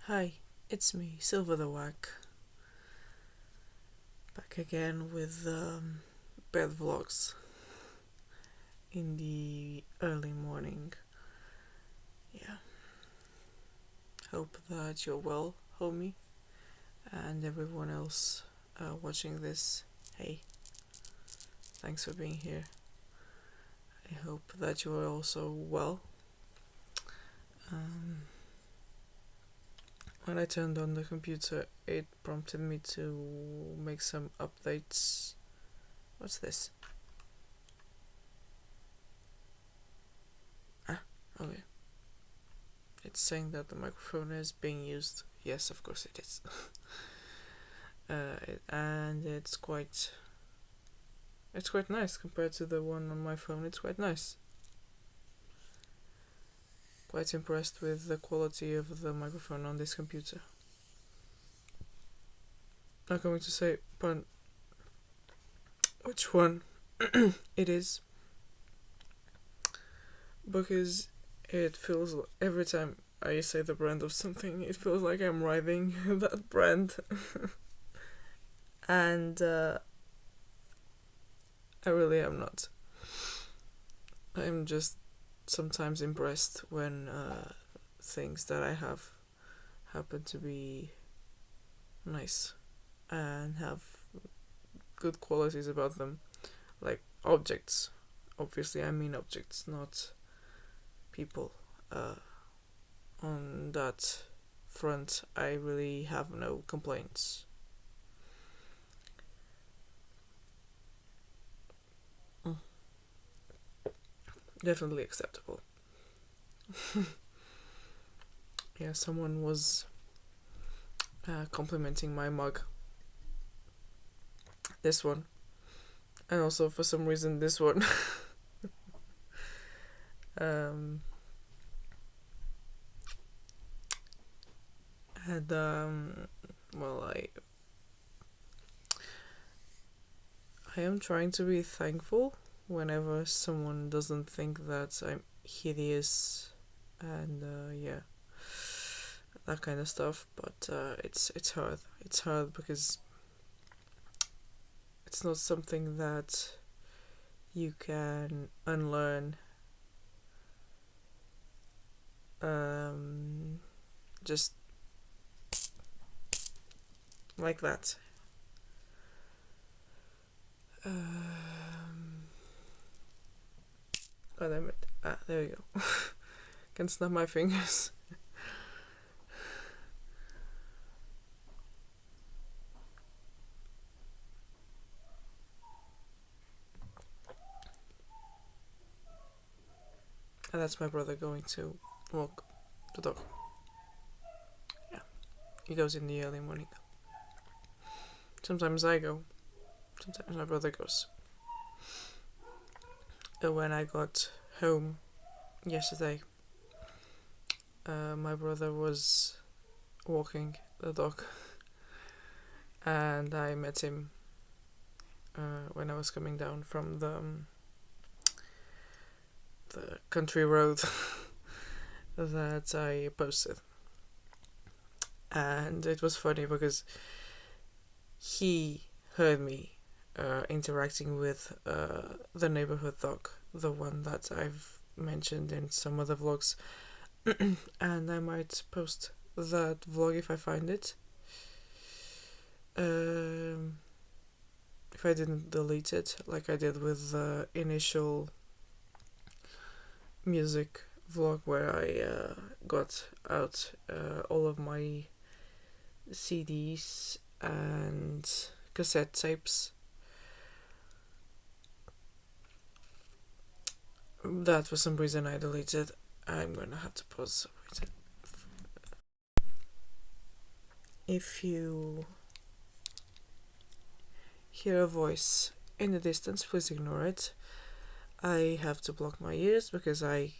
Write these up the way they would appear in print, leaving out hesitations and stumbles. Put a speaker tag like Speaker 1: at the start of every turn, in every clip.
Speaker 1: Hi, it's me, Silver the Wack, back again with bed vlogs in the early morning. Yeah, hope that you're well, homie, and everyone else watching this. Hey, thanks for being here. I hope that you are also well. Um, when I turned on the computer, it prompted me to make some updates. What's this? Okay. It's saying that the microphone is being used. Yes, of course it is. And it's quite nice compared to the one on my phone. It's quite nice. Quite impressed with the quality of the microphone on this computer. Not going to say which one it is, because it feels every time I say the brand of something, it feels like I'm riding that brand. And I really am not. I'm just sometimes impressed when things that I have happen to be nice and have good qualities about them, like objects. Obviously, I mean objects, not people. On that front, I really have no complaints. Definitely acceptable. Yeah, someone was complimenting my mug. This one. And also, for some reason, this one. um, and, well, I am trying to be thankful whenever someone doesn't think that I'm hideous and, yeah, that kind of stuff. But it's hard. It's hard because it's not something that you can unlearn just like that. God damn it. There we go. Can snap my fingers. And that's my brother going to walk the dog. Yeah, he goes in the early morning. Sometimes I go, sometimes my brother goes. When I got home yesterday, my brother was walking the dog, and I met him when I was coming down from the country road that I posted. And it was funny because he heard me interacting with the neighborhood dog, the one that I've mentioned in some other vlogs. And I might post that vlog if I find it. If I didn't delete it, like I did with the initial music vlog where I got out all of my CDs and cassette tapes. That for some reason I deleted. I'm gonna have to pause. If you hear a voice in the distance, please ignore it. I have to block my ears because I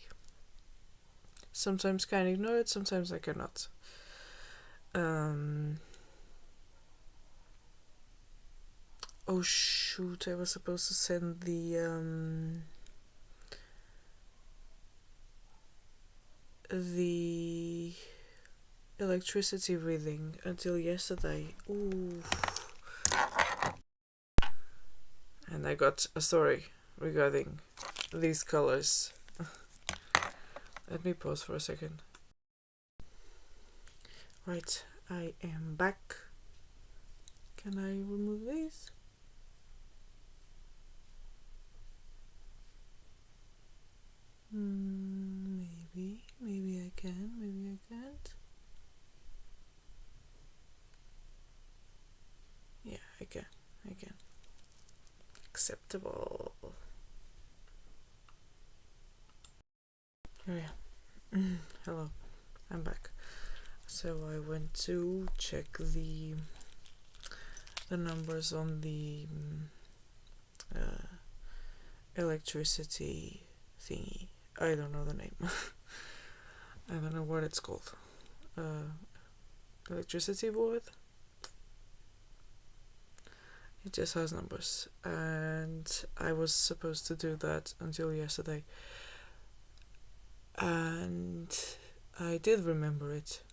Speaker 1: sometimes can ignore it, sometimes I cannot. Oh shoot, I was supposed to send the electricity reading until yesterday. Ooh. And I got a story regarding these colors. Let me pause for a second. Right, I am back. Can I remove these? Maybe I can, maybe I can't. Yeah, I can. Acceptable. Oh yeah. Hello, I'm back. So I went to check the numbers on the electricity thingy. I don't know the name. I don't know what it's called. Electricity board? It just has numbers. And I was supposed to do that until yesterday. And I did remember it.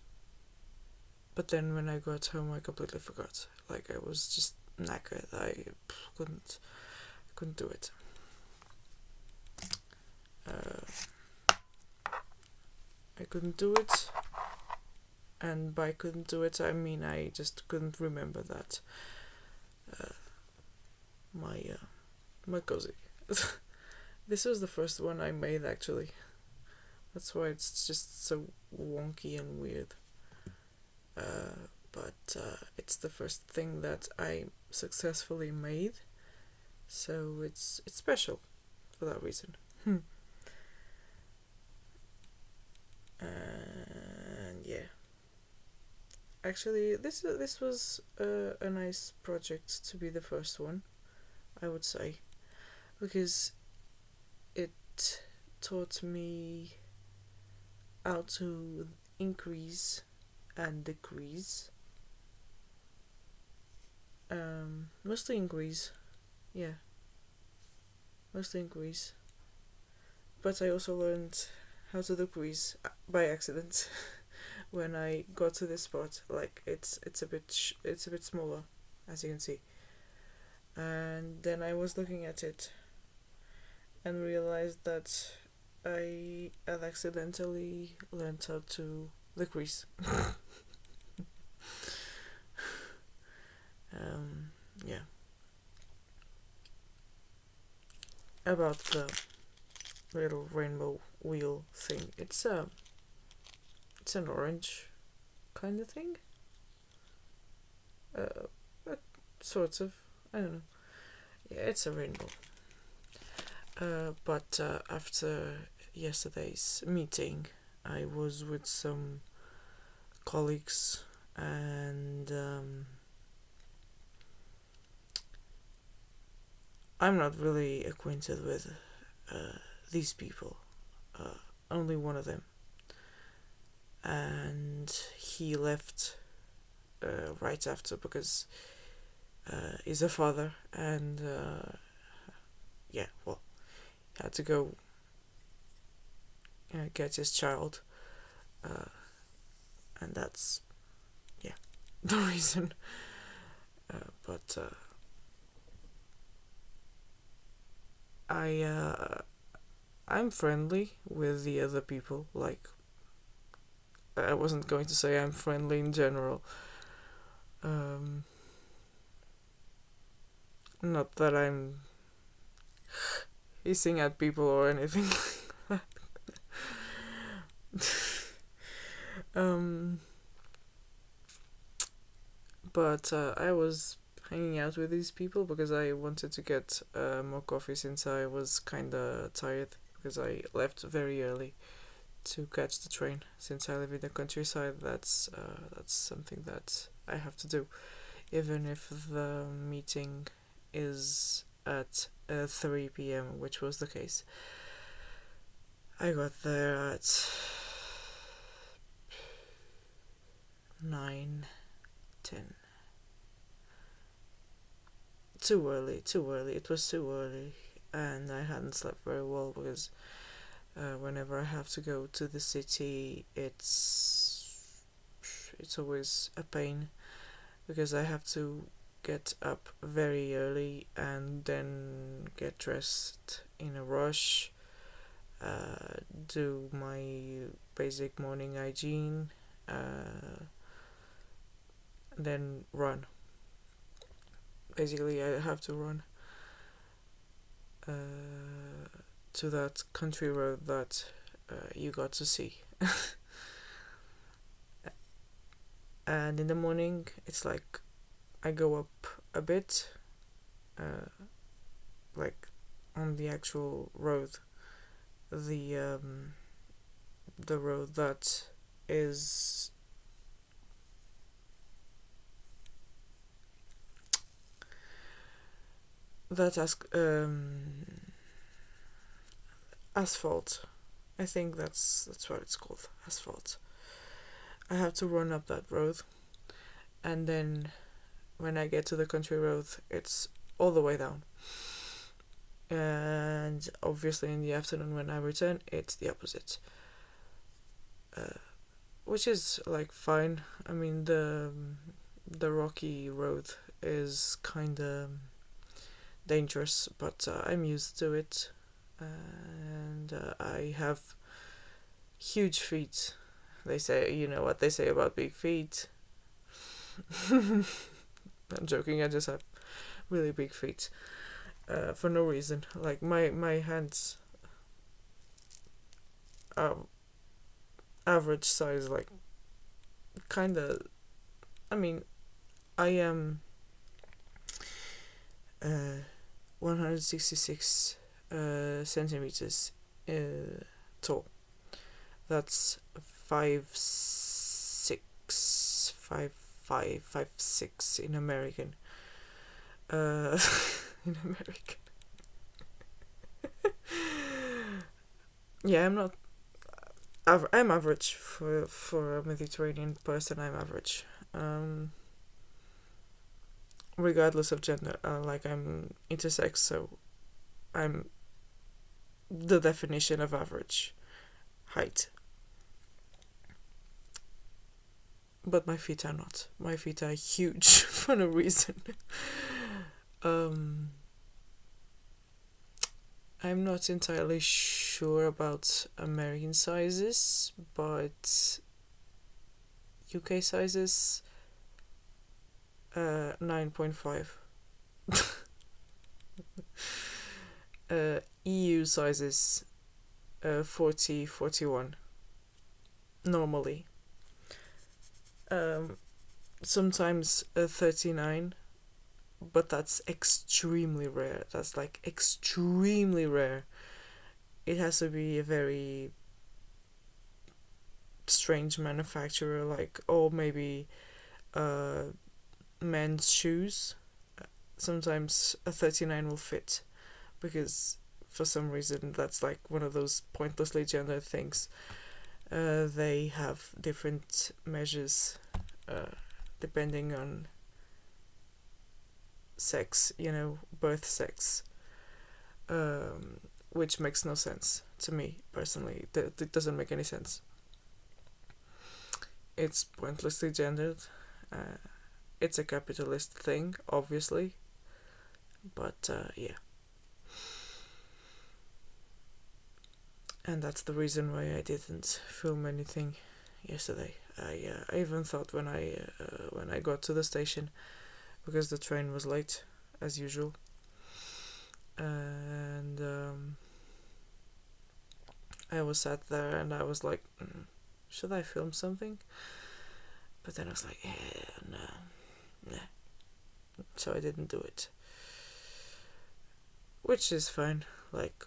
Speaker 1: But then when I got home, I completely forgot. Like, I was just knackered. I couldn't do it. I couldn't do it, and by couldn't do it, I mean I just couldn't remember that my cozy. This was the first one I made, actually. That's why it's just so wonky and weird. But it's the first thing that I successfully made, so it's special for that reason. And yeah, actually, this was a nice project to be the first one, I would say, because it taught me how to increase and decrease. Mostly increase, yeah, mostly increase. But I also learned how to decrease by accident when I got to this spot. Like it's a bit smaller, as you can see. And then I was looking at it and realized that I had accidentally learned how to decrease. Yeah. About the little rainbow wheel thing. It's an orange kind of thing. Sorts of. I don't know. Yeah, it's a rainbow. But after yesterday's meeting, I was with some colleagues, and I'm not really acquainted with these people. Only one of them. And he left right after because he's a father, and yeah, well, he had to go get his child, and that's, yeah, the reason. But I'm friendly with the other people. Like, I wasn't going to say I'm friendly in general. Not that I'm hissing at people or anything like that. But I was hanging out with these people because I wanted to get more coffee, since I was kinda tired because I left very early to catch the train. Since I live in the countryside, that's something that I have to do, even if the meeting is at 3 p.m., which was the case. I got there at 9:10. Too early. It was too early, and I hadn't slept very well because whenever I have to go to the city, it's it's always a pain because I have to get up very early and then get dressed in a rush, do my basic morning hygiene, then run. Basically, I have to run to that country road that you got to see. And in the morning, it's like I go up a bit, like on the actual road, the road that is asphalt. I think that's what it's called, asphalt. I have to run up that road, and then when I get to the country road, it's all the way down. And obviously, in the afternoon when I return, it's the opposite, which is like fine. I mean, the rocky road is kind of dangerous, but I'm used to it, and I have huge feet. They say, you know what they say about big feet. I'm joking, I just have really big feet. For no reason. Like, my hands are average size, like, kinda. I mean, I am 166 centimeters tall. That's 5'6", 5'6" in American. In American. Yeah, I'm not. I'm average for a Mediterranean person. I'm average. Regardless of gender, like I'm intersex, so I'm the definition of average height. But my feet are not. My feet are huge for no reason. I'm not entirely sure about American sizes, but UK sizes 9.5. EU sizes 40, 41 normally. Sometimes 39, but that's extremely rare. That's like extremely rare. It has to be a very strange manufacturer, like, or maybe men's shoes. Sometimes a 39 will fit, because for some reason that's like one of those pointlessly gendered things. They have different measures depending on sex, birth sex, which makes no sense to me personally. It doesn't make any sense. It's pointlessly gendered. It's a capitalist thing, obviously, but yeah. And that's the reason why I didn't film anything yesterday. I even thought when I got to the station, because the train was late as usual, and I was sat there and I was like, should I film something? But then I was like, no. So I didn't do it, which is fine. Like,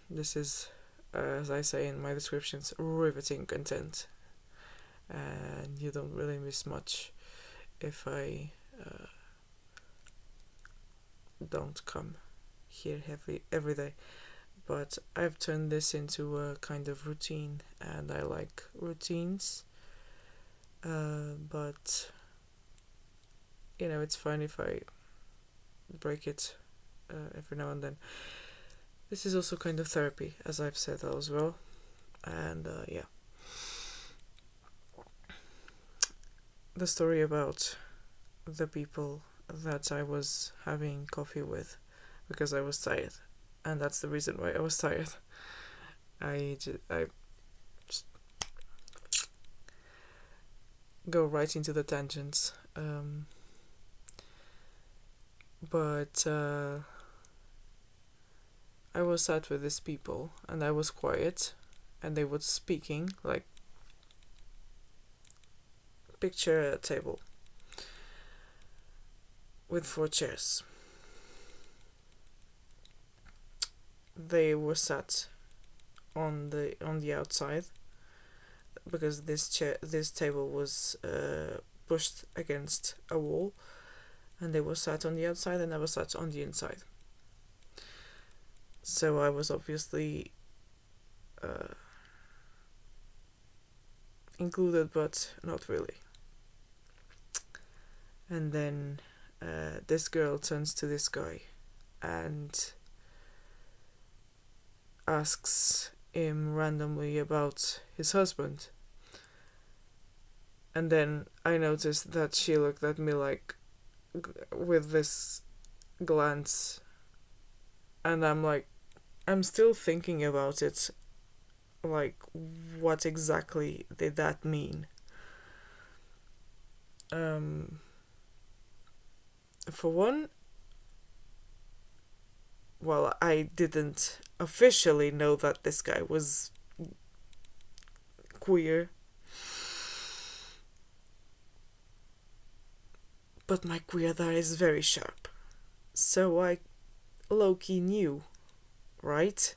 Speaker 1: this is, as I say in my descriptions, riveting content, and you don't really miss much if I don't come here every day. But I've turned this into a kind of routine, and I like routines. But it's fine if I break it every now and then. This is also kind of therapy, as I've said as well. And yeah. the story about the people that I was having coffee with because I was tired, and that's the reason why I was tired. I just go right into the tangents. But I was sat with these people and I was quiet, and they were speaking. Like, picture a table with 4 chairs. They were sat on the outside because this table was pushed against a wall, and they were sat on the outside and I was sat on the inside. So I was obviously included, but not really. And then this girl turns to this guy and asks him randomly about his husband. And then I noticed that she looked at me like with this glance, and I'm still thinking about it. Like, what exactly did that mean? For one, well, I didn't officially know that this guy was queer, but my queer is very sharp. So I low-key knew, right?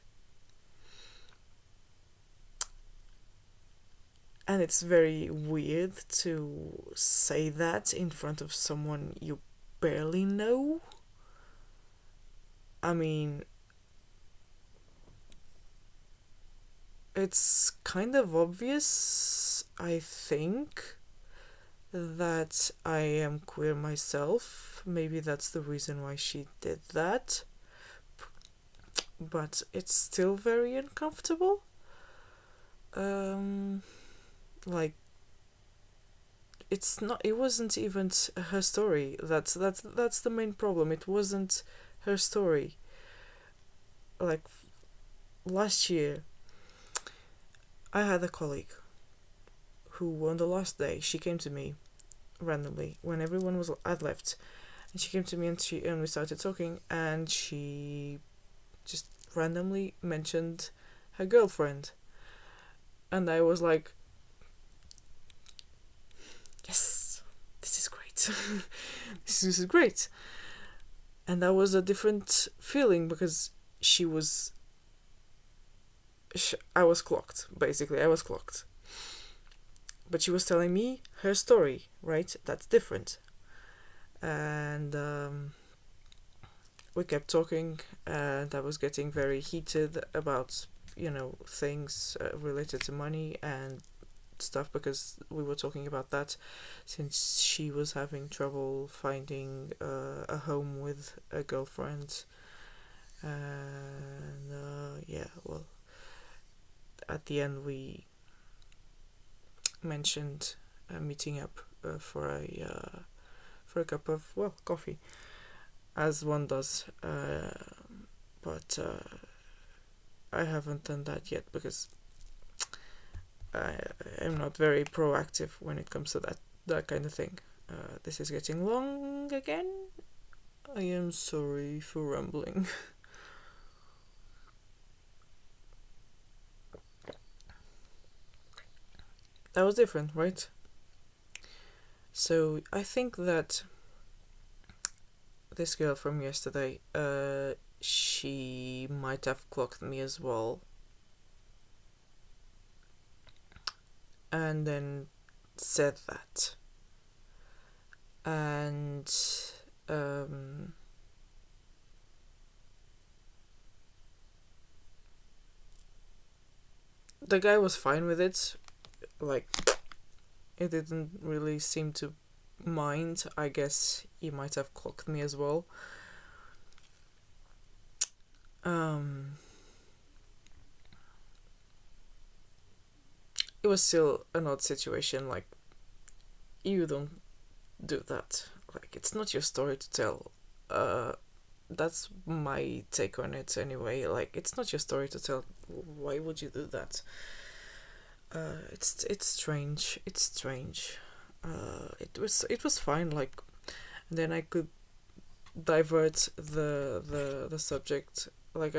Speaker 1: And it's very weird to say that in front of someone you barely know. I mean, it's kind of obvious, I think, that I am queer myself. Maybe that's the reason why she did that. But it's still very uncomfortable. Like, it wasn't even her story. That's the main problem. It wasn't her story. Like, last year I had a colleague who, on the last day, she came to me randomly when everyone had left, and she came to me and we started talking, and she just randomly mentioned her girlfriend, and I was like, yes, this is great. This is great. And that was a different feeling because I was clocked, basically. I was clocked. But she was telling me her story, right? That's different. And we kept talking, and I was getting very heated about, things related to money and stuff, because we were talking about that since she was having trouble finding a home with a girlfriend. And well, at the end we mentioned meeting up for a cup of, well, coffee, as one does, but I haven't done that yet because I am not very proactive when it comes to that kind of thing. This is getting long again. I am sorry for rambling. That was different, right? So I think that this girl from yesterday, she might have clocked me as well, and then said that. And the guy was fine with it. Like, it didn't really seem to mind. I guess he might have clocked me as well. It was still an odd situation. Like, you don't do that. Like, it's not your story to tell. That's my take on it anyway. Like, it's not your story to tell. Why would you do that? It's strange. It's strange. It was fine. Like, then I could divert the subject. Like,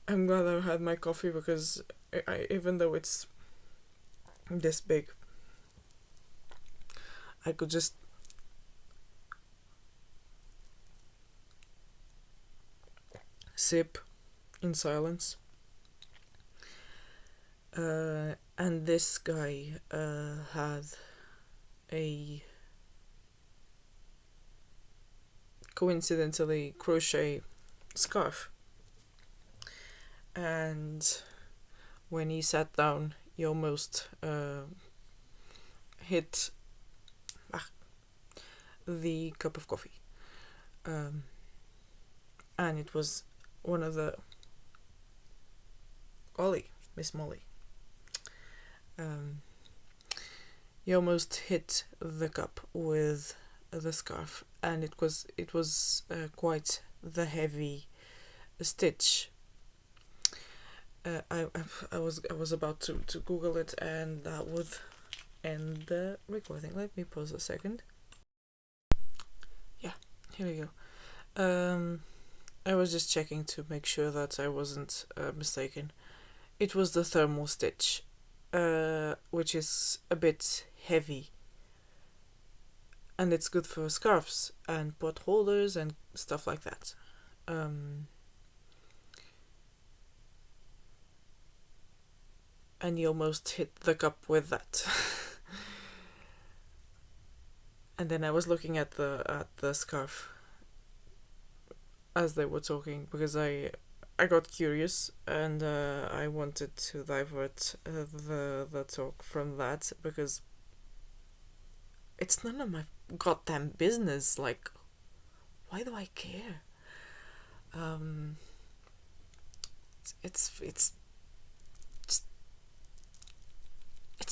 Speaker 1: I'm glad I had my coffee because even though it's this big, I could just sip in silence. And this guy had a coincidentally crochet scarf, and when he sat down, he almost hit the cup of coffee. And it was one of the Miss Molly. He almost hit the cup with the scarf, and it was quite the heavy stitch. I was about to Google it, and that would end the recording. Let me pause a second. Yeah, here we go. I was just checking to make sure that I wasn't mistaken. It was the thermal stitch, which is a bit heavy, and it's good for scarves and pot holders and stuff like that. And you almost hit the cup with that. And then I was looking at the scarf as they were talking because I got curious, and I wanted to divert the talk from that because it's none of my goddamn business. Like, why do I care? It's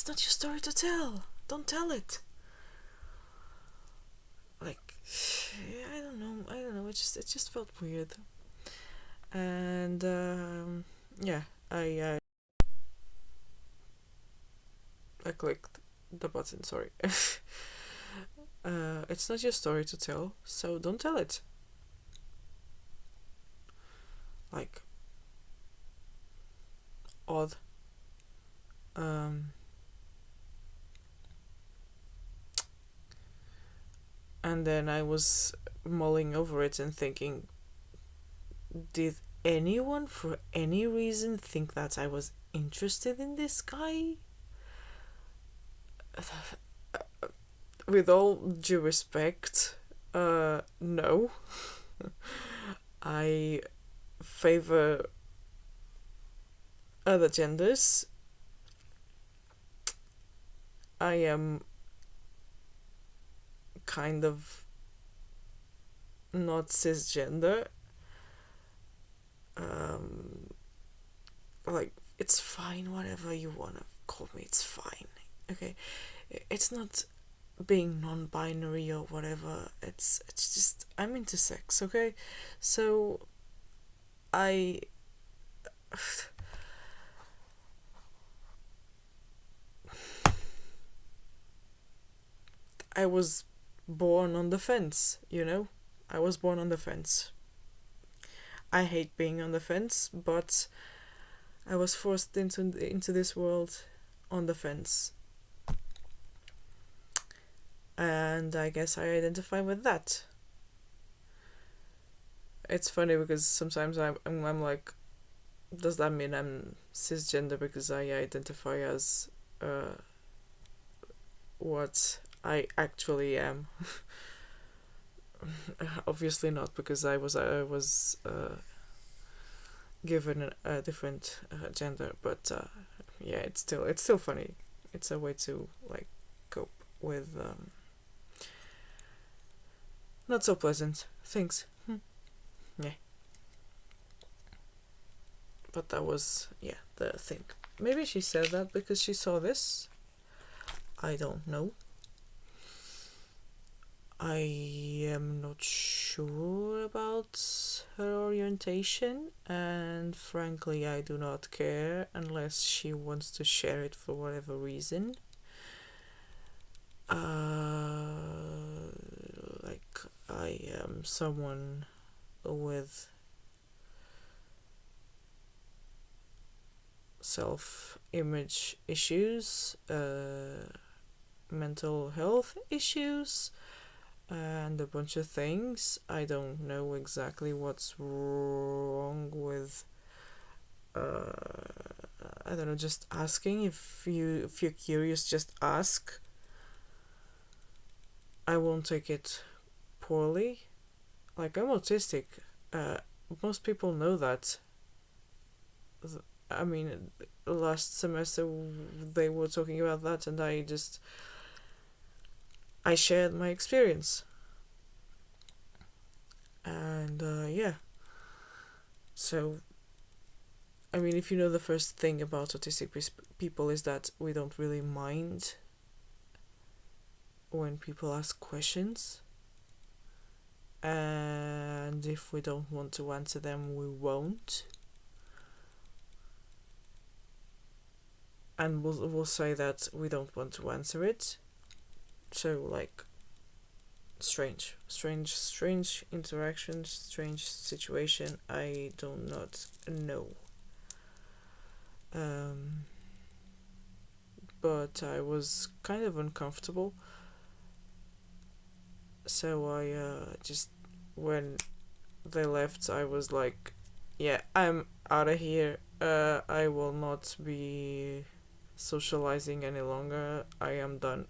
Speaker 1: not your story to tell. Don't tell it. Like, I don't know. It just felt weird. And yeah, I clicked the button. Sorry. It's not your story to tell, so don't tell it. Like, odd. And then I was mulling over it and thinking, did anyone for any reason think that I was interested in this guy? With all due respect, no. I favor other genders. I am kind of not cisgender. Like, it's fine, whatever you wanna call me, it's fine. Okay, it's not being non-binary or whatever. It's just I'm into sex. Okay, so I I was born on the fence, you know? I was born on the fence. I hate being on the fence, but I was forced into this world on the fence. And I guess I identify with that. It's funny because sometimes I'm like, does that mean I'm cisgender because I identify as what I actually am? Obviously not, because I was given a different gender, but yeah, it's still funny. It's a way to like cope with not so pleasant things. Yeah, But that was, yeah, the thing. Maybe she said that because she saw this. I don't know. I am not sure about her orientation, and frankly, I do not care unless she wants to share it for whatever reason. Like, I am someone with self-image issues, mental health issues, and a bunch of things. I don't know exactly what's wrong with I don't know, just asking. If you're curious, just ask. I won't take it poorly. Like, I'm autistic. Uh, Most people know that. I mean, last semester they were talking about that, and I shared my experience. And yeah. So, I mean, if you know the first thing about autistic people is that we don't really mind when people ask questions. And if we don't want to answer them, we won't. And we'll say that we don't want to answer it. So, like, strange interaction, strange situation. I do not know. But I was kind of uncomfortable, so I just, when they left, I was like, yeah, I'm out of here. I will not be socializing any longer. I am done.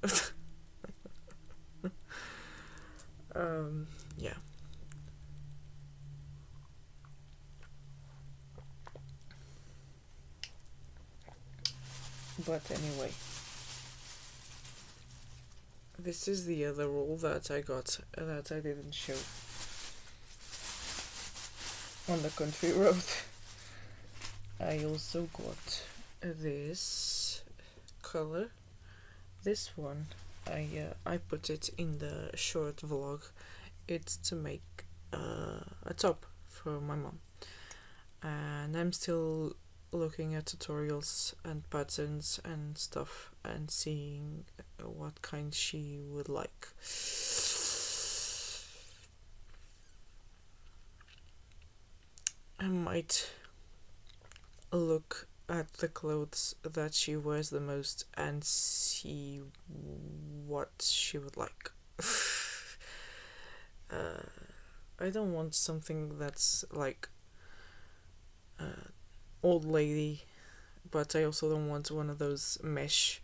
Speaker 1: Yeah. But anyway, this is the other rule that I got that I didn't show on the country road. I also got this color. This one, I put it in the short vlog. It's to make a top for my mom, and I'm still looking at tutorials and patterns and stuff and seeing what kind she would like. I might look at the clothes that she wears the most and see what she would like. I don't want something that's like old lady, but I also don't want one of those mesh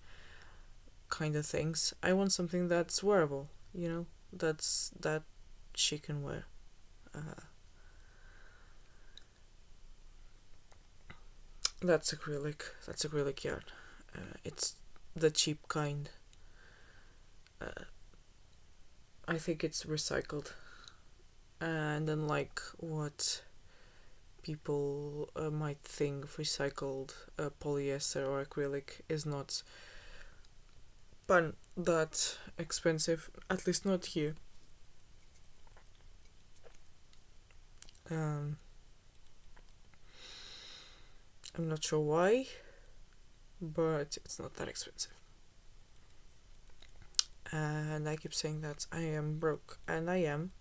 Speaker 1: kind of things. I want something that's wearable, that she can wear. That's acrylic yarn. It's the cheap kind. I think it's recycled, and unlike what people might think, recycled polyester or acrylic is not that expensive, at least not here. I'm not sure why, but it's not that expensive. And I keep saying that I am broke, and I am,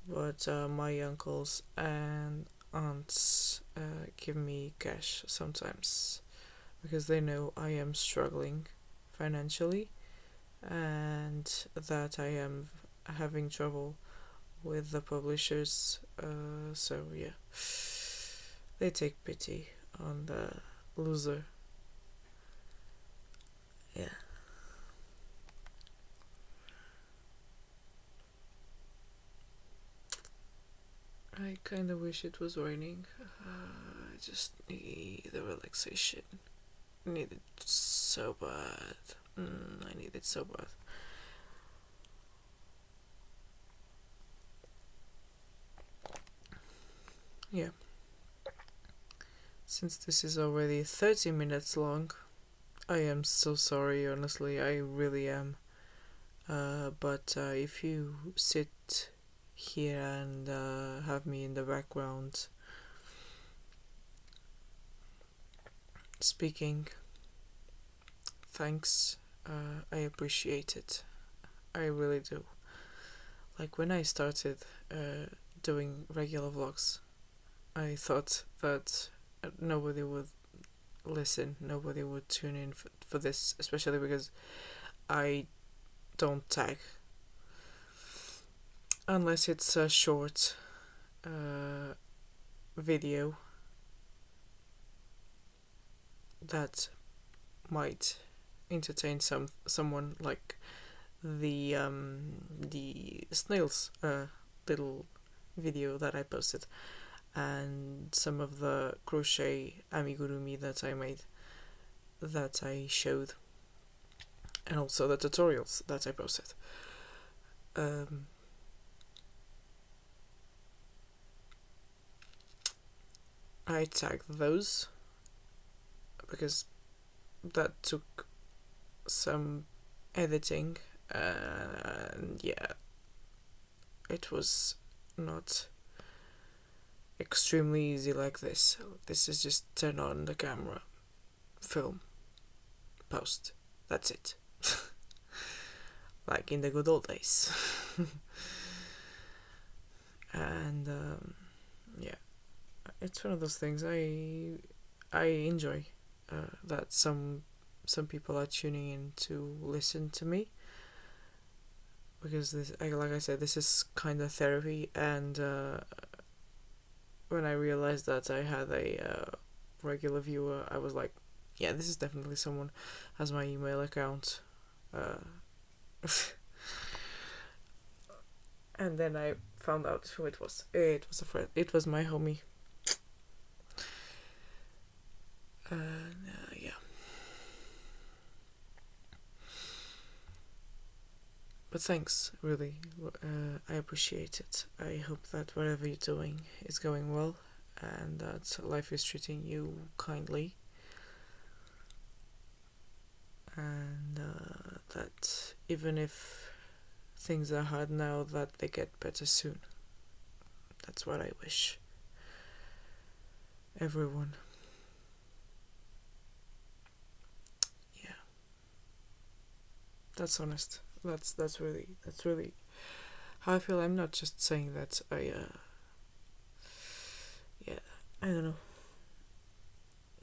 Speaker 1: but my uncles and aunts give me cash sometimes because they know I am struggling financially and that I am having trouble with the publishers. So yeah, they take pity on the loser. Yeah. I kind of wish it was raining. I just need the relaxation. I need it so bad. I need it so bad. Yeah. Since this is already 30 minutes long, I am so sorry, honestly, I really am. But if you sit here and have me in the background speaking, thanks. I appreciate it. I really do. Like when I started doing regular vlogs, I thought that nobody would listen, nobody would tune in for this, especially because I don't tag unless it's a short video that might entertain someone, like the snails little video that I posted, and some of the crochet amigurumi that I made, that I showed, and also the tutorials that I posted. I tagged those because that took some editing, and yeah, it was not extremely easy like this. This is just turn on the camera, film, post. That's it. Like in the good old days. And yeah, it's one of those things I enjoy, that some people are tuning in to listen to me, because this, like I said, this is kind of therapy. And when I realized that I had a regular viewer, I was like, yeah, this is definitely someone has my email account. And then I found out who it was. It was a friend. It was my homie. Yeah. But thanks, really. I appreciate it. I hope that whatever you're doing is going well, and that life is treating you kindly, and that even if things are hard now, that they get better soon. That's what I wish everyone. Yeah, that's honest. That's really how I feel. I'm not just saying that. Yeah, I don't know.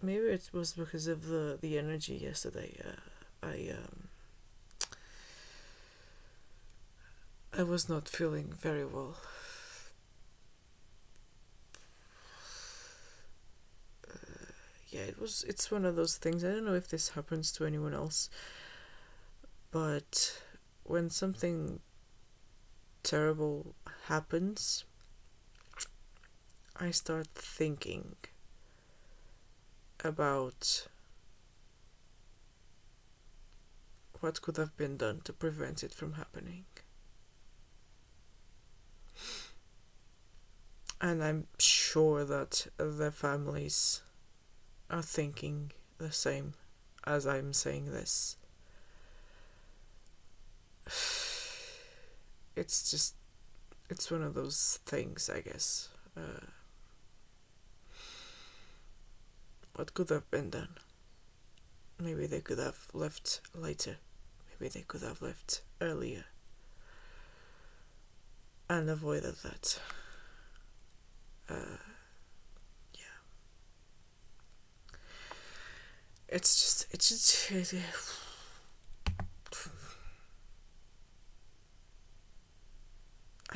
Speaker 1: Maybe it was because of the energy yesterday. I was not feeling very well. Yeah, it's one of those things. I don't know if this happens to anyone else, but when something terrible happens, I start thinking about what could have been done to prevent it from happening. And I'm sure that their families are thinking the same as I'm saying this. It's one of those things, I guess. What could have been done? Maybe they could have left later. Maybe they could have left earlier and avoided that. Yeah. It's just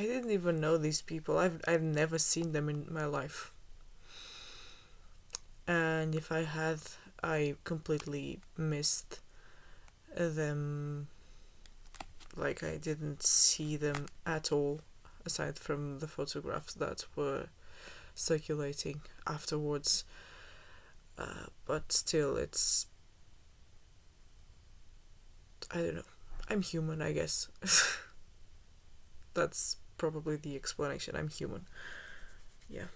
Speaker 1: I didn't even know these people. I've never seen them in my life. And if I had, I completely missed them. Like, I didn't see them at all, aside from the photographs that were circulating afterwards. But still, it's... I don't know. I'm human, I guess. That's probably the explanation. I'm human. Yeah.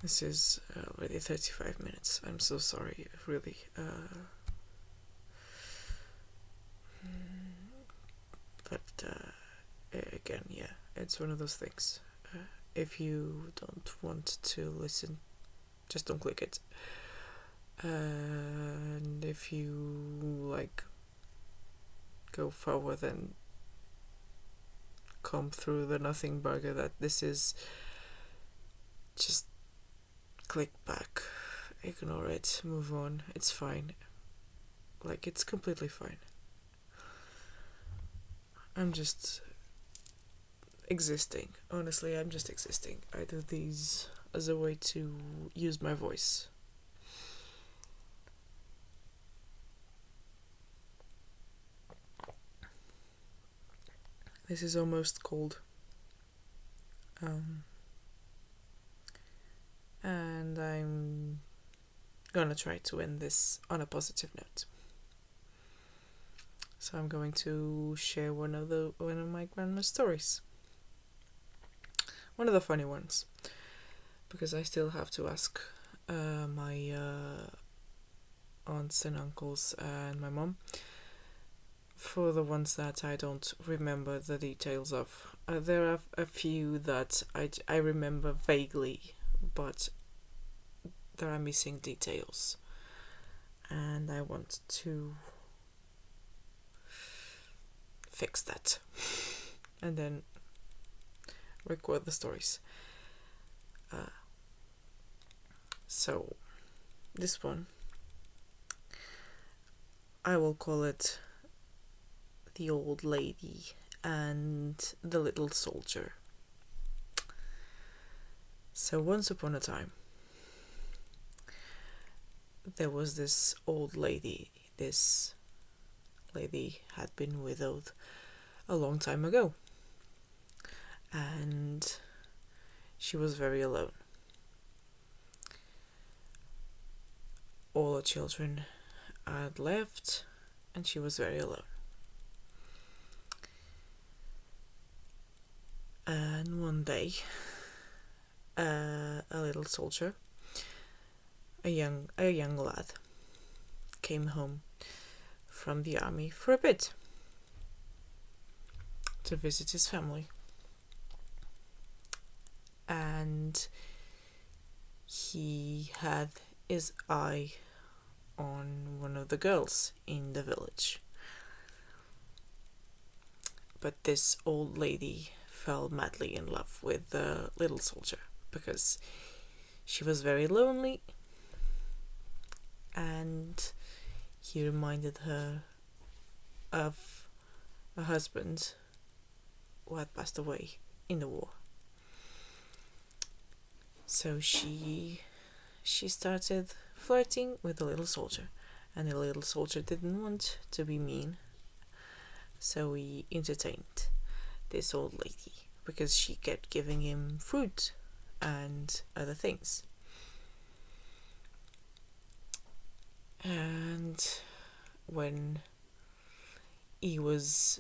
Speaker 1: This is already 35 minutes. I'm so sorry, really. But again, yeah, it's one of those things. If you don't want to listen, just don't click it. And if you go forward and come through the nothing burger that this is, just click back, ignore it, move on. It's fine. It's completely fine. I'm just existing. Honestly, I'm just existing. I do these as a way to use my voice. This is almost cold. And I'm gonna try to end this on a positive note. So I'm going to share one of my grandma's stories. One of the funny ones, because I still have to ask my aunts and uncles and my mom for the ones that I don't remember the details of. There are a few that I remember vaguely, but there are missing details, and I want to fix that and then record the stories. So this one, I will call it The Old Lady and the Little Soldier. So once upon a time, there was this old lady. This lady had been widowed a long time ago, and she was very alone. All her children had left, and she was very alone. And one day, a little soldier, a young lad, came home from the army for a bit to visit his family. And he had his eye on one of the girls in the village. But this old lady fell madly in love with the little soldier because she was very lonely, and he reminded her of a husband who had passed away in the war. So she started flirting with the little soldier, and the little soldier didn't want to be mean, so he entertained this old lady because she kept giving him fruit and other things. And when he was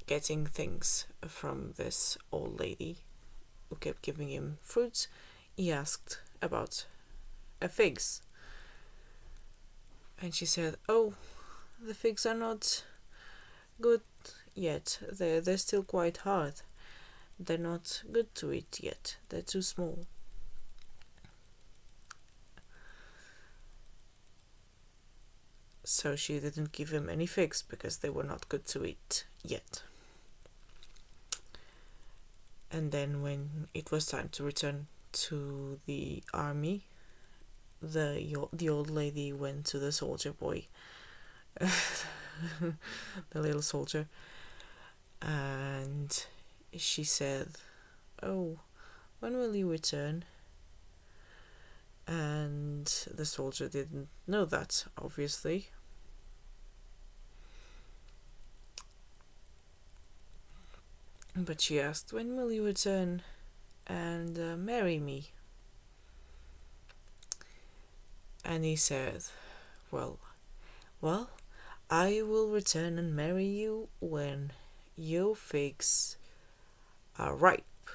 Speaker 1: getting things from this old lady who kept giving him fruits, he asked about figs. And she said, "Oh, the figs are not good yet. They're still quite hard. They're not good to eat yet. They're too small." So she didn't give him any figs because they were not good to eat yet. And then when it was time to return to the army, the old lady went to the soldier boy, the little soldier, and she said, "Oh, when will you return?" And the soldier didn't know that, obviously. But she asked, "When will you return and marry me?" And he said, well, I will return and marry you when your figs are ripe."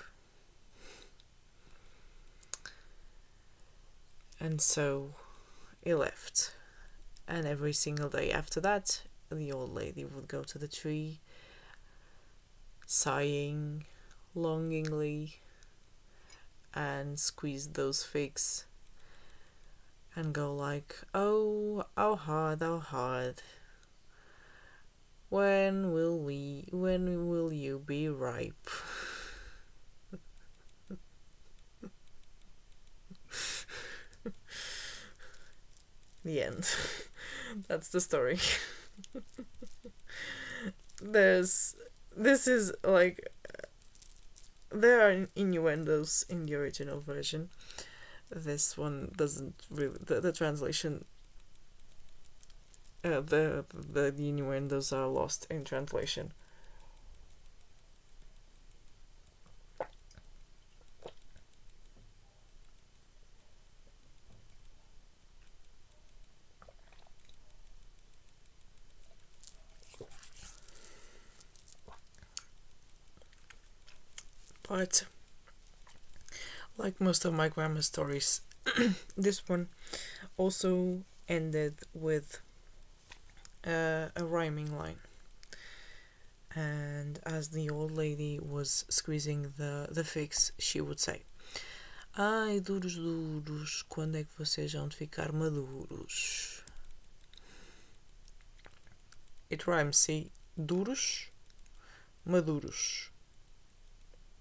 Speaker 1: And so he left. And every single day after that, the old lady would go to the tree, sighing longingly, and squeeze those figs and go like, "Oh, how hard, when will you be ripe?" The end. That's the story. This is like, there are innuendos in the original version. This one doesn't really, the translation, the innuendos are lost in translation. But like most of my grandma stories, this one also ended with a rhyming line. And as the old lady was squeezing the figs, she would say, "Ai, duros, duros, quando é que vocês vão ficar maduros?" It rhymes, see? Duros, maduros.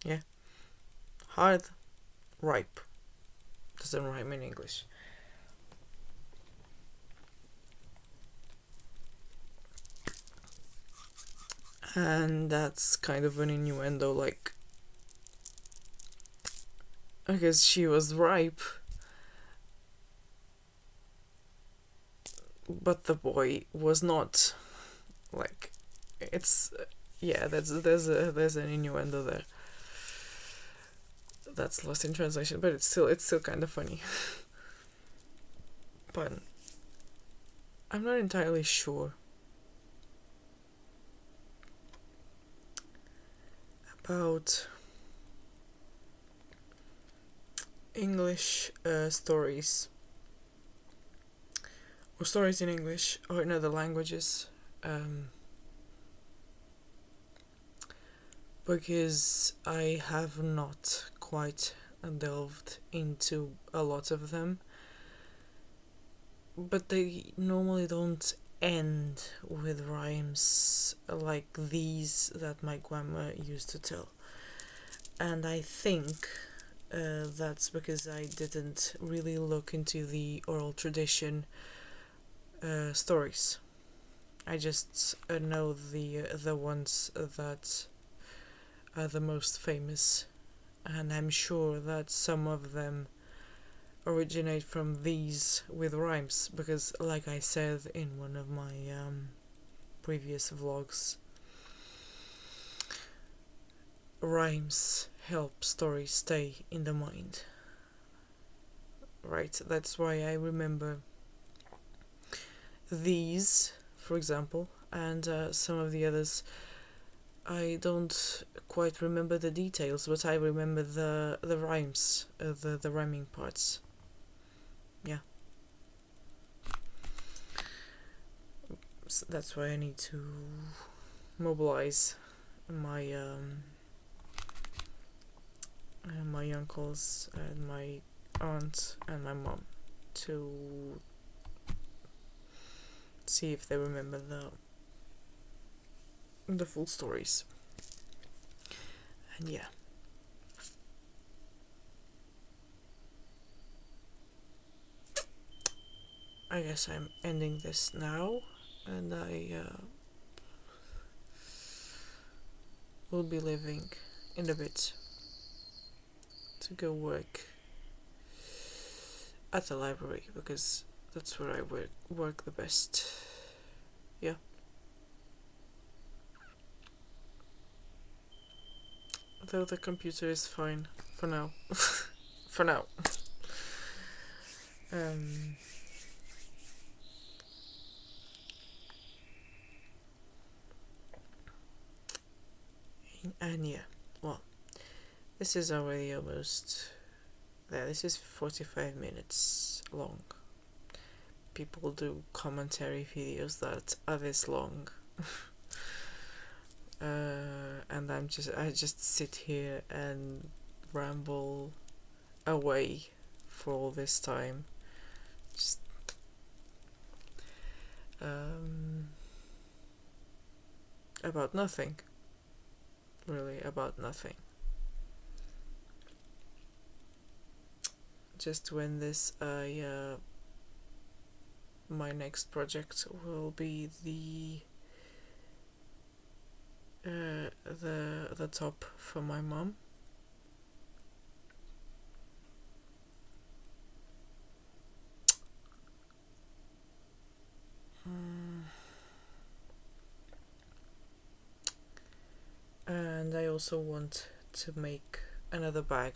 Speaker 1: Yeah. Hard, ripe. Doesn't rhyme in English. And that's kind of an innuendo, like, I guess she was ripe, but the boy was not. Like, it's, yeah, there's an innuendo there that's lost in translation, but it's still kind of funny. But I'm not entirely sure about English stories, or stories in English or in other languages, because I have not quite delved into a lot of them, but they normally don't end with rhymes like these that my grandma used to tell. And I think that's because I didn't really look into the oral tradition stories. I just know the ones that are the most famous, and I'm sure that some of them originate from these with rhymes, because like I said in one of my previous vlogs, rhymes help stories stay in the mind. Right, that's why I remember these, for example, and some of the others. I don't quite remember the details, but I remember the rhymes, the rhyming parts. Yeah. So that's why I need to mobilize my my uncles and my aunt and my mom to see if they remember the full stories. And yeah. I guess I'm ending this now, and I will be leaving in a bit to go work at the library, because that's where I work the best. Yeah. Though the computer is fine for now. For now. And yeah, well, this is already almost there. This is 45 minutes, long. People do commentary videos that are this long. And I just sit here and ramble away for all this time. Just about nothing. Really, about nothing. Just when this my next project will be the top for my mom. And I also want to make another bag,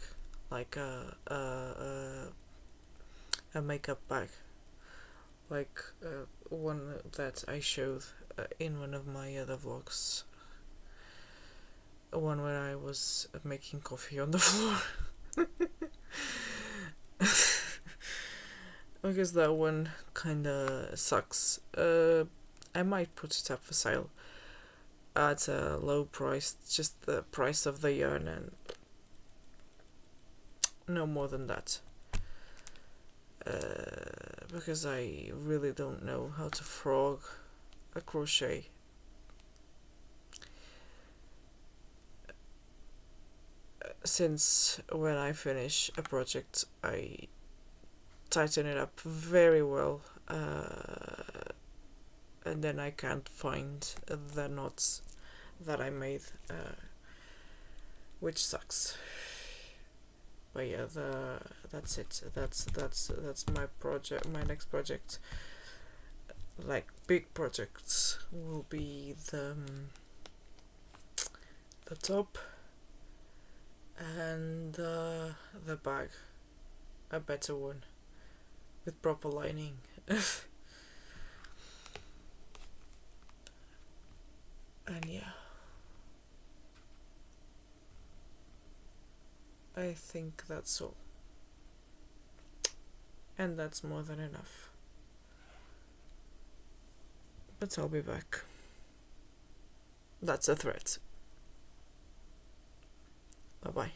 Speaker 1: like a makeup bag, like one that I showed in one of my other vlogs. One where I was making coffee on the floor. Because that one kinda sucks. I might put it up for sale at a low price, just the price of the yarn, and no more than that. Because I really don't know how to frog a crochet. Since when I finish a project, I tighten it up very well, and then I can't find the knots that I made, which sucks. But yeah, that's it. That's my project. My next project, like big projects, will be the top and the bag, a better one with proper lining. And yeah, I think that's all. And that's more than enough. But I'll be back. That's a threat. Bye bye.